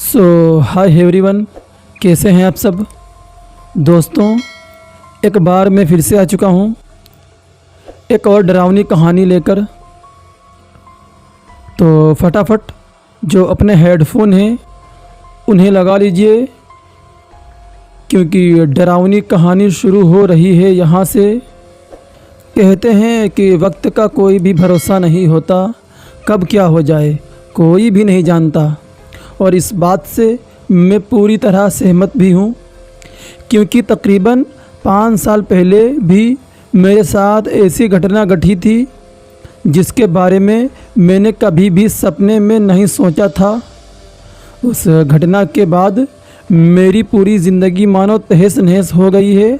सो hi everyone, कैसे हैं आप सब दोस्तों। एक बार मैं फिर से आ चुका हूँ एक और डरावनी कहानी लेकर। तो फटाफट जो अपने हेडफोन हैं उन्हें लगा लीजिए, क्योंकि डरावनी कहानी शुरू हो रही है यहाँ से। कहते हैं कि वक्त का कोई भी भरोसा नहीं होता, कब क्या हो जाए कोई भी नहीं जानता। और इस बात से मैं पूरी तरह सहमत भी हूँ, क्योंकि तकरीबन 5 साल पहले भी मेरे साथ ऐसी घटना घटी थी जिसके बारे में मैंने कभी भी सपने में नहीं सोचा था। उस घटना के बाद मेरी पूरी ज़िंदगी मानो तहस नहस हो गई है।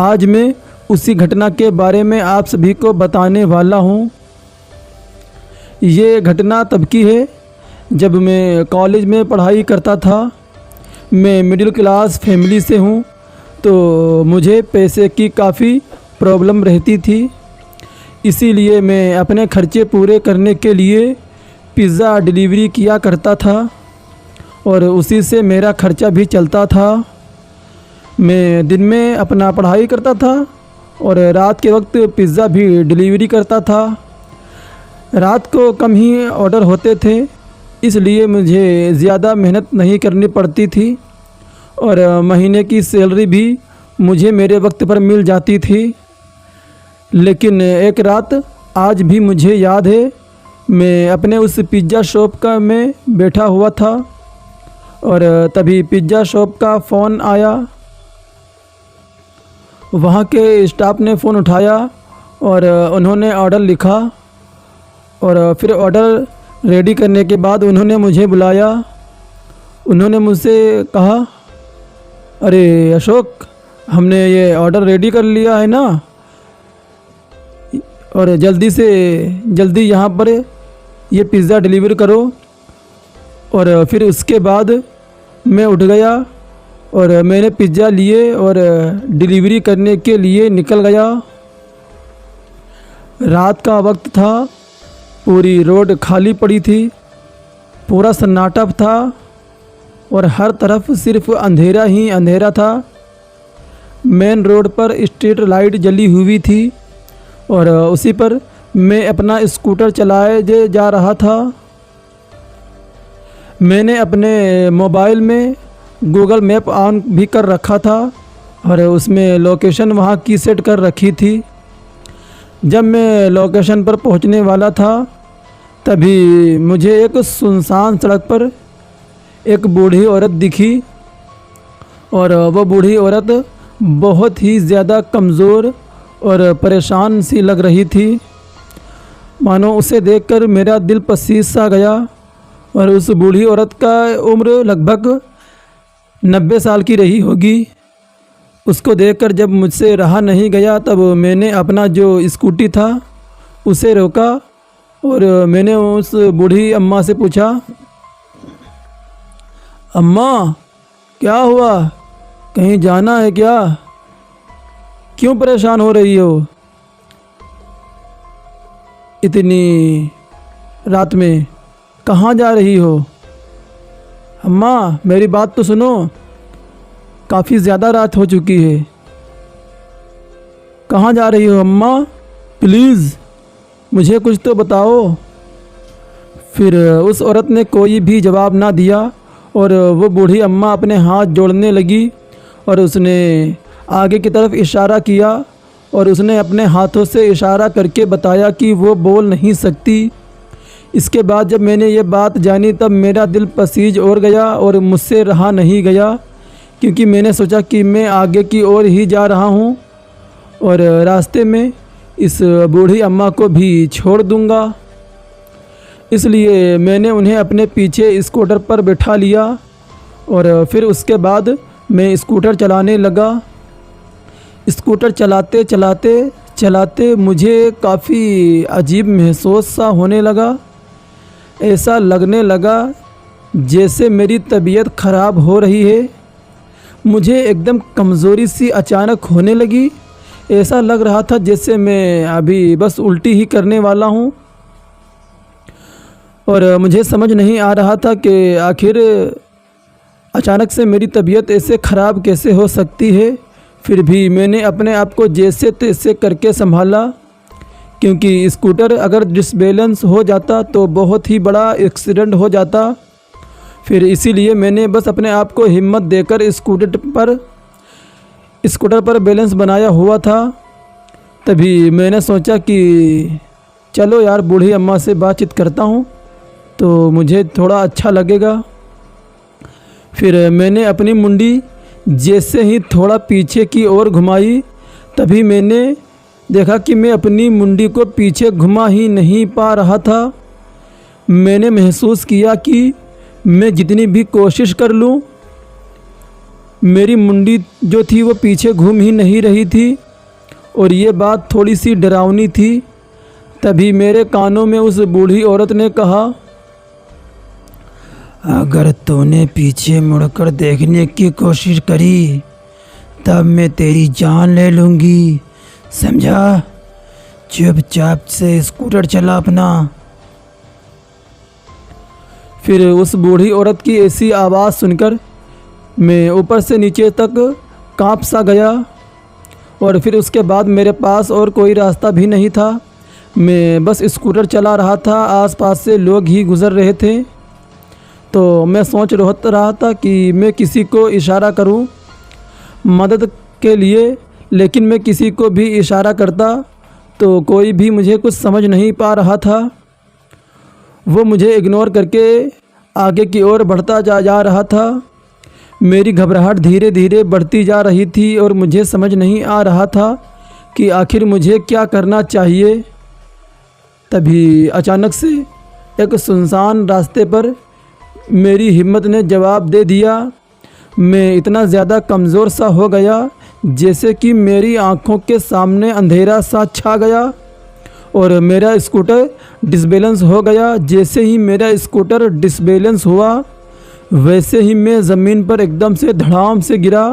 आज मैं उसी घटना के बारे में आप सभी को बताने वाला हूँ। ये घटना तब की है जब मैं कॉलेज में पढ़ाई करता था। मैं मिडिल क्लास फैमिली से हूँ, तो मुझे पैसे की काफ़ी प्रॉब्लम रहती थी। इसीलिए मैं अपने खर्चे पूरे करने के लिए पिज़्ज़ा डिलीवरी किया करता था और उसी से मेरा खर्चा भी चलता था। मैं दिन में अपना पढ़ाई करता था और रात के वक्त पिज़्ज़ा भी डिलीवरी करता था। रात को कम ही ऑर्डर होते थे, इसलिए मुझे ज़्यादा मेहनत नहीं करनी पड़ती थी और महीने की सैलरी भी मुझे मेरे वक्त पर मिल जाती थी। लेकिन एक रात आज भी मुझे याद है, मैं अपने उस पिज़्ज़ा शॉप का में बैठा हुआ था और तभी पिज़्ज़ा शॉप का फ़ोन आया। वहाँ के स्टाफ ने फ़ोन उठाया और उन्होंने ऑर्डर लिखा और फिर ऑर्डर रेडी करने के बाद उन्होंने मुझे बुलाया। उन्होंने मुझसे कहा, अरे अशोक, हमने ये ऑर्डर रेडी कर लिया है ना, और जल्दी से जल्दी यहाँ पर ये पिज़्ज़ा डिलीवर करो। और फिर उसके बाद मैं उठ गया और मैंने पिज़्ज़ा लिए और डिलीवरी करने के लिए निकल गया। रात का वक्त था, पूरी रोड खाली पड़ी थी, पूरा सन्नाटा था और हर तरफ सिर्फ अंधेरा ही अंधेरा था। मेन रोड पर स्ट्रीट लाइट जली हुई थी और उसी पर मैं अपना स्कूटर चलाए जा रहा था। मैंने अपने मोबाइल में गूगल मैप ऑन भी कर रखा था और उसमें लोकेशन वहाँ की सेट कर रखी थी। जब मैं लोकेशन पर पहुँचने वाला था तभी मुझे एक सुनसान सड़क पर एक बूढ़ी औरत दिखी और वह बूढ़ी औरत बहुत ही ज़्यादा कमज़ोर और परेशान सी लग रही थी। मानो उसे देखकर मेरा दिल पसीज सा गया। और उस बूढ़ी औरत का उम्र लगभग 90 साल की रही होगी। उसको देखकर जब मुझसे रहा नहीं गया, तब मैंने अपना जो स्कूटी था उसे रोका और मैंने उस बूढ़ी अम्मा से पूछा, अम्मा क्या हुआ, कहीं जाना है क्या, क्यों परेशान हो रही हो इतनी रात में, कहाँ जा रही हो। अम्मा मेरी बात तो सुनो, काफ़ी ज़्यादा रात हो चुकी है, कहाँ जा रही हो अम्मा, प्लीज़ मुझे कुछ तो बताओ। फिर उस औरत ने कोई भी जवाब ना दिया और वो बूढ़ी अम्मा अपने हाथ जोड़ने लगी और उसने आगे की तरफ इशारा किया और उसने अपने हाथों से इशारा करके बताया कि वो बोल नहीं सकती। इसके बाद जब मैंने ये बात जानी तब मेरा दिल पसीज और गया और मुझसे रहा नहीं गया, क्योंकि मैंने सोचा कि मैं आगे की ओर ही जा रहा हूँ और रास्ते में इस बूढ़ी अम्मा को भी छोड़ दूँगा। इसलिए मैंने उन्हें अपने पीछे स्कूटर पर बैठा लिया और फिर उसके बाद मैं स्कूटर चलाने लगा। स्कूटर चलाते चलाते चलाते मुझे काफ़ी अजीब महसूस सा होने लगा। ऐसा लगने लगा जैसे मेरी तबीयत ख़राब हो रही है। मुझे एकदम कमज़ोरी सी अचानक होने लगी। ऐसा लग रहा था जैसे मैं अभी बस उल्टी ही करने वाला हूँ। और मुझे समझ नहीं आ रहा था कि आखिर अचानक से मेरी तबीयत ऐसे ख़राब कैसे हो सकती है। फिर भी मैंने अपने आप को जैसे तैसे करके संभाला, क्योंकि स्कूटर अगर डिसबैलेंस हो जाता तो बहुत ही बड़ा एक्सीडेंट हो जाता। फिर इसीलिए मैंने बस अपने आप को हिम्मत देकर स्कूटर पर बैलेंस बनाया हुआ था। तभी मैंने सोचा कि चलो यार बूढ़ी अम्मा से बातचीत करता हूँ तो मुझे थोड़ा अच्छा लगेगा। फिर मैंने अपनी मुंडी जैसे ही थोड़ा पीछे की ओर घुमाई, तभी मैंने देखा कि मैं अपनी मुंडी को पीछे घुमा ही नहीं पा रहा था। मैंने महसूस किया कि मैं जितनी भी कोशिश कर लूँ, मेरी मुंडी जो थी वो पीछे घूम ही नहीं रही थी और ये बात थोड़ी सी डरावनी थी। तभी मेरे कानों में उस बूढ़ी औरत ने कहा, अगर तूने पीछे मुड़कर देखने की कोशिश करी तब मैं तेरी जान ले लूँगी, समझा? चुपचाप से स्कूटर चला अपना। फिर उस बूढ़ी औरत की ऐसी आवाज़ सुनकर मैं ऊपर से नीचे तक कांप सा गया और फिर उसके बाद मेरे पास और कोई रास्ता भी नहीं था। मैं बस स्कूटर चला रहा था, आसपास से लोग ही गुज़र रहे थे। तो मैं सोच रहा था कि मैं किसी को इशारा करूं मदद के लिए, लेकिन मैं किसी को भी इशारा करता तो कोई भी मुझे कुछ समझ नहीं पा रहा था। वो मुझे इग्नोर करके आगे की ओर बढ़ता जा रहा था। मेरी घबराहट धीरे धीरे बढ़ती जा रही थी और मुझे समझ नहीं आ रहा था कि आखिर मुझे क्या करना चाहिए। तभी अचानक से एक सुनसान रास्ते पर मेरी हिम्मत ने जवाब दे दिया। मैं इतना ज़्यादा कमज़ोर सा हो गया जैसे कि मेरी आँखों के सामने अंधेरा सा छा गया और मेरा स्कूटर डिसबैलेंस हो गया। जैसे ही मेरा स्कूटर डिसबैलेंस हुआ वैसे ही मैं ज़मीन पर एकदम से धड़ाम से गिरा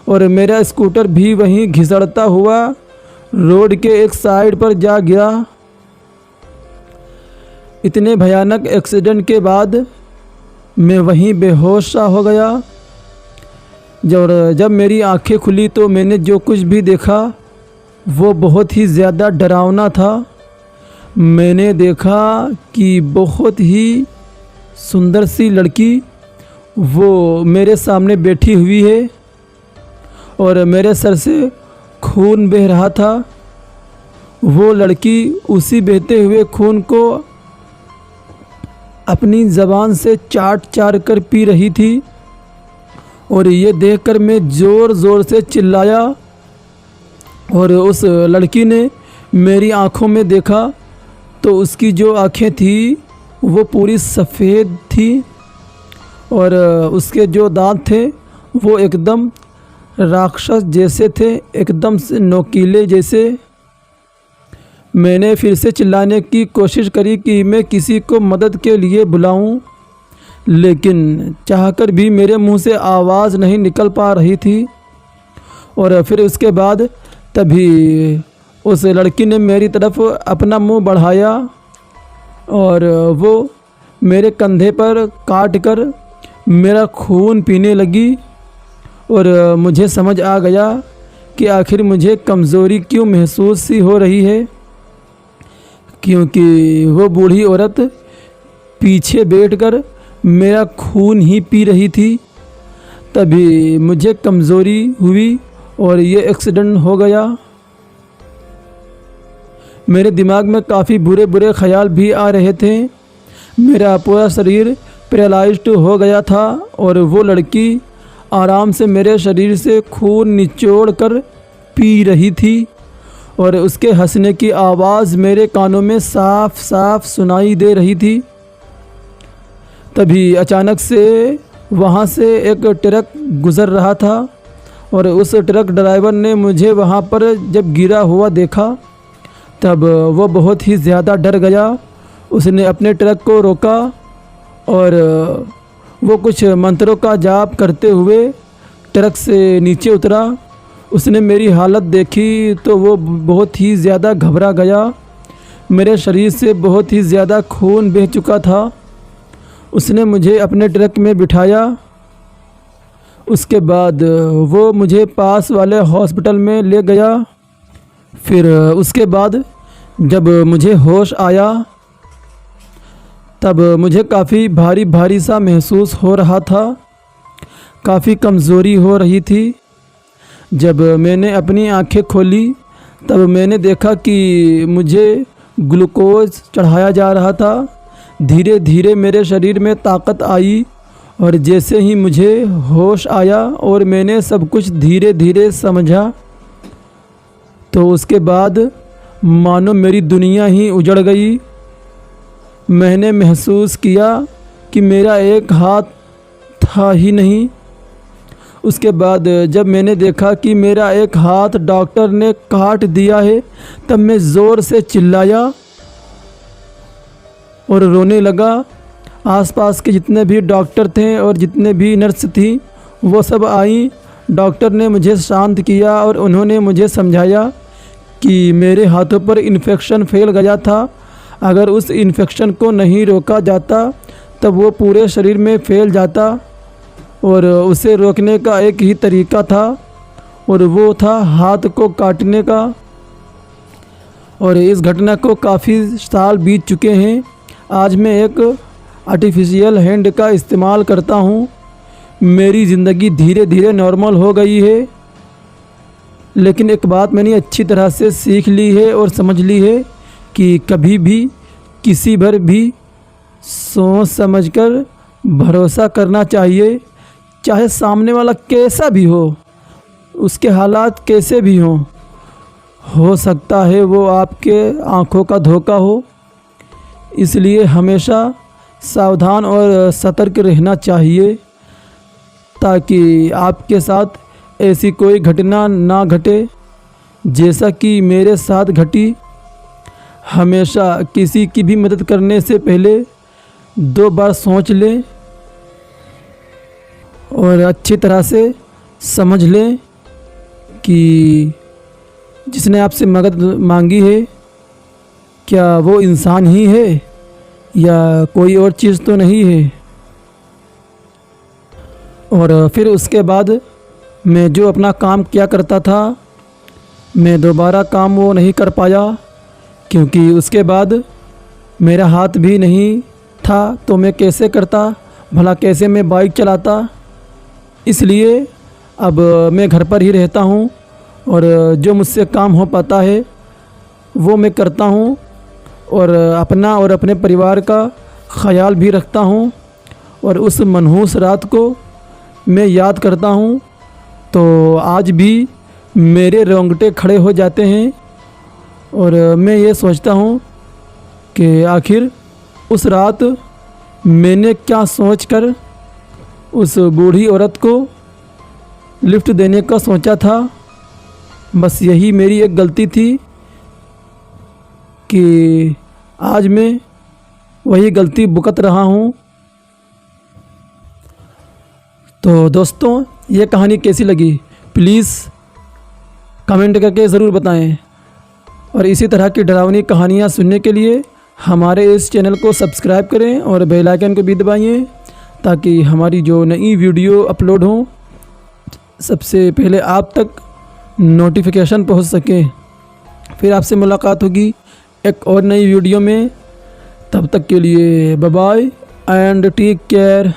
और मेरा स्कूटर भी वहीं घिसड़ता हुआ रोड के एक साइड पर जा गिरा। इतने भयानक एक्सीडेंट के बाद मैं वहीं बेहोश सा हो गया। जब मेरी आंखें खुली तो मैंने जो कुछ भी देखा वो बहुत ही ज़्यादा डरावना था। मैंने देखा कि बहुत ही सुंदर सी लड़की वो मेरे सामने बैठी हुई है और मेरे सर से खून बह रहा था। वो लड़की उसी बहते हुए खून को अपनी ज़बान से चाट कर पी रही थी और ये देखकर मैं ज़ोर ज़ोर से चिल्लाया और उस लड़की ने मेरी आँखों में देखा तो उसकी जो आँखें थी वो पूरी सफ़ेद थी और उसके जो दांत थे वो एकदम राक्षस जैसे थे, एकदम से नोकीले जैसे। मैंने फिर से चिल्लाने की कोशिश करी कि मैं किसी को मदद के लिए बुलाऊं, लेकिन चाहकर भी मेरे मुंह से आवाज़ नहीं निकल पा रही थी। और फिर उसके बाद तभी उस लड़की ने मेरी तरफ अपना मुंह बढ़ाया और वो मेरे कंधे पर काट कर मेरा खून पीने लगी और मुझे समझ आ गया कि आखिर मुझे कमज़ोरी क्यों महसूस सी हो रही है, क्योंकि वो बूढ़ी औरत पीछे बैठकर मेरा खून ही पी रही थी। तभी मुझे कमज़ोरी हुई और ये एक्सीडेंट हो गया। मेरे दिमाग में काफ़ी बुरे बुरे ख्याल भी आ रहे थे। मेरा पूरा शरीर पैरालाइज्ड हो गया था और वो लड़की आराम से मेरे शरीर से खून निचोड़ कर पी रही थी और उसके हंसने की आवाज़ मेरे कानों में साफ साफ सुनाई दे रही थी। तभी अचानक से वहाँ से एक ट्रक गुज़र रहा था और उस ट्रक ड्राइवर ने मुझे वहाँ पर जब गिरा हुआ देखा तब वो बहुत ही ज़्यादा डर गया। उसने अपने ट्रक को रोका और वो कुछ मंत्रों का जाप करते हुए ट्रक से नीचे उतरा। उसने मेरी हालत देखी तो वो बहुत ही ज़्यादा घबरा गया। मेरे शरीर से बहुत ही ज़्यादा खून बह चुका था। उसने मुझे अपने ट्रक में बिठाया। उसके बाद वो मुझे पास वाले हॉस्पिटल में ले गया। फिर उसके बाद जब मुझे होश आया तब मुझे काफ़ी भारी भारी सा महसूस हो रहा था, काफ़ी कमज़ोरी हो रही थी। जब मैंने अपनी आंखें खोली तब मैंने देखा कि मुझे ग्लूकोज चढ़ाया जा रहा था। धीरे धीरे मेरे शरीर में ताकत आई और जैसे ही मुझे होश आया और मैंने सब कुछ धीरे धीरे समझा तो उसके बाद मानो मेरी दुनिया ही उजड़ गई। मैंने महसूस किया कि मेरा एक हाथ था ही नहीं। उसके बाद जब मैंने देखा कि मेरा एक हाथ डॉक्टर ने काट दिया है तब मैं ज़ोर से चिल्लाया और रोने लगा। आसपास के जितने भी डॉक्टर थे और जितने भी नर्स थी वो सब आई। डॉक्टर ने मुझे शांत किया और उन्होंने मुझे समझाया कि मेरे हाथों पर इन्फेक्शन फैल गया था। अगर उस इन्फेक्शन को नहीं रोका जाता तब वो पूरे शरीर में फैल जाता और उसे रोकने का एक ही तरीका था और वो था हाथ को काटने का। और इस घटना को काफ़ी साल बीत चुके हैं। आज मैं एक आर्टिफिशियल हैंड का इस्तेमाल करता हूँ। मेरी ज़िंदगी धीरे धीरे नॉर्मल हो गई है, लेकिन एक बात मैंने अच्छी तरह से सीख ली है और समझ ली है कि कभी भी किसी पर भी सोच समझकर भरोसा करना चाहिए, चाहे सामने वाला कैसा भी हो, उसके हालात कैसे भी हों। हो सकता है वो आपके आँखों का धोखा हो, इसलिए हमेशा सावधान और सतर्क रहना चाहिए ताकि आपके साथ ऐसी कोई घटना ना घटे जैसा कि मेरे साथ घटी। हमेशा किसी की भी मदद करने से पहले 2 बार सोच लें और अच्छी तरह से समझ लें कि जिसने आपसे मदद मांगी है क्या वो इंसान ही है या कोई और चीज़ तो नहीं है। और फिर उसके बाद मैं जो अपना काम किया करता था मैं दोबारा काम वो नहीं कर पाया, क्योंकि उसके बाद मेरा हाथ भी नहीं था तो मैं कैसे करता, भला कैसे मैं बाइक चलाता। इसलिए अब मैं घर पर ही रहता हूँ और जो मुझसे काम हो पाता है वो मैं करता हूँ और अपना और अपने परिवार का ख्याल भी रखता हूँ। और उस मनहूस रात को मैं याद करता हूँ तो आज भी मेरे रोंगटे खड़े हो जाते हैं और मैं ये सोचता हूँ कि आखिर उस रात मैंने क्या सोचकर उस बूढ़ी औरत को लिफ्ट देने का सोचा था। बस यही मेरी एक गलती थी कि आज मैं वही गलती भुगत रहा हूँ। तो दोस्तों, ये कहानी कैसी लगी प्लीज़ कमेंट करके ज़रूर बताएं और इसी तरह की डरावनी कहानियाँ सुनने के लिए हमारे इस चैनल को सब्सक्राइब करें और बेल आइकन को भी दबाइए ताकि हमारी जो नई वीडियो अपलोड हो सबसे पहले आप तक नोटिफिकेशन पहुंच सके। फिर आपसे मुलाकात होगी एक और नई वीडियो में। तब तक के लिए bye bye and take care.